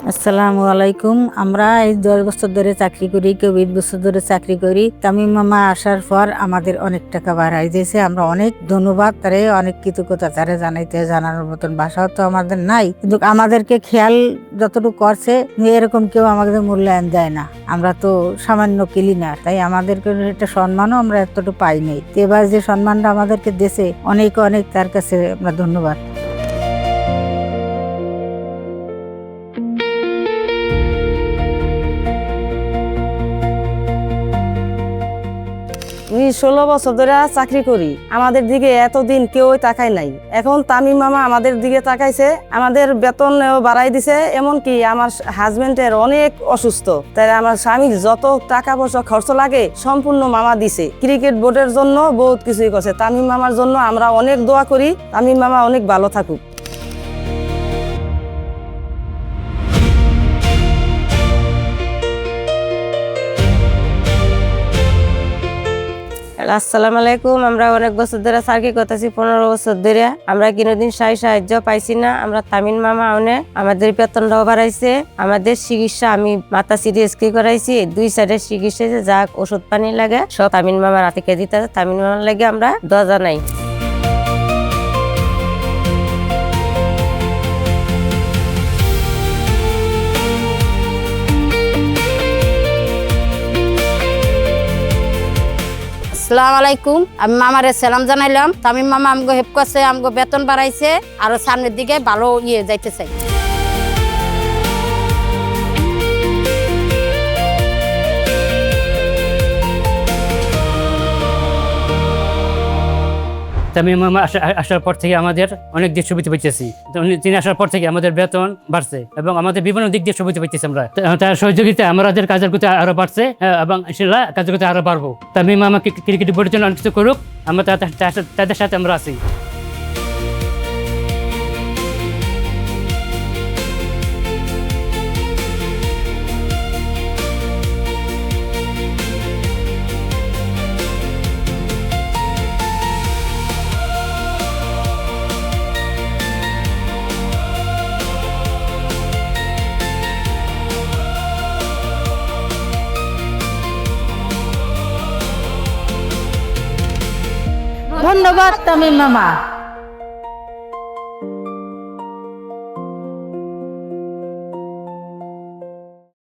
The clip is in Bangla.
আসসালামু আলাইকুম। আমরা এই 10 বছর ধরে চাকরি করি, কেউ 20 বছর ধরে চাকরি করি। তামিম মামা আসার পর আমাদের অনেক টাকা বাড়াই দিয়েছে। আমরা অনেক ধন্যবাদ তারে, অনেক কৃতজ্ঞতা তারে জানানোর মতন ভাষাও তো আমাদের নাই, কিন্তু আমাদেরকে খেয়াল যতটুকু করছে, এরকম কেউ আমাদের মূল্যায়ন দেয় না। আমরা তো সামান্য ক্লিনার, তাই আমাদেরকে একটা সম্মানও আমরা এতটুকু পাই নাই। এবার যে সম্মানটা আমাদেরকে দিয়েছে, অনেক অনেক তার কাছে আমরা ধন্যবাদ। আমি 16 বছর ধরে চাকরি করি, আমাদের দিকে এতদিন কেউ তাকায় নাই। এখন তামিম মামা আমাদের দিকে তাকাইছে, আমাদের বেতন বাড়াই দিছে। এমনকি আমার হাজবেন্ডের অনেক অসুস্থ, তাই আমার স্বামীর যত টাকা পয়সা খরচ লাগে সম্পূর্ণ মামা দিছে। ক্রিকেট বোর্ডের জন্য বহুত কিছুই করছে। তামিম মামার জন্য আমরা অনেক দোয়া করি, তামিম মামা অনেক ভালো থাকুক। আসসালামু আলাইকুম। আমরা অনেক বছর ধরে চাকরি করতেছি, 15 বছর ধরে। আমরা কোনোদিন সাহায্য পাইছি না। আমরা তামিম মামা অনেক আমাদের বেতনটাও বাড়াইছে। আমাদের চিকিৎসা, আমি মাথা সিরিয়াসলি করাইছি, 2 সাইডের চিকিৎসা যা ওষুধ পানি লাগে সব তামিম মামার হাতে দিতে। তামিম মামার লাগে আমরা দোয়া জানাই। আসসালামু আলাইকুম। আমি মামারে সালাম জানাইলাম। তামিম মামা আমগো হেল্প করছে, আমগো বেতন বাড়াইছে, আরো সামনের দিকে ভালো যাইতে চাই। তামিম মামা আসার পর থেকে আমাদের অনেক দিক সুবিধা পাইতেছি। তিনি আসার পর থেকে আমাদের বেতন বাড়ছে এবং আমাদের বিভিন্ন দিক দিয়ে সুবিধা পাইতেছি। আমরা তার সহযোগিতায় আমাদের কাজের গতি আরো বাড়ছে এবং সেটা কাজের গতি আরো বাড়বো। তামিম মামা ক্রিকেট বোর্ডের জন্য অনেক কিছু করুক, আমরা তাদের সাথে আমরা আছি। ধন্যবাদ তামিম মামা।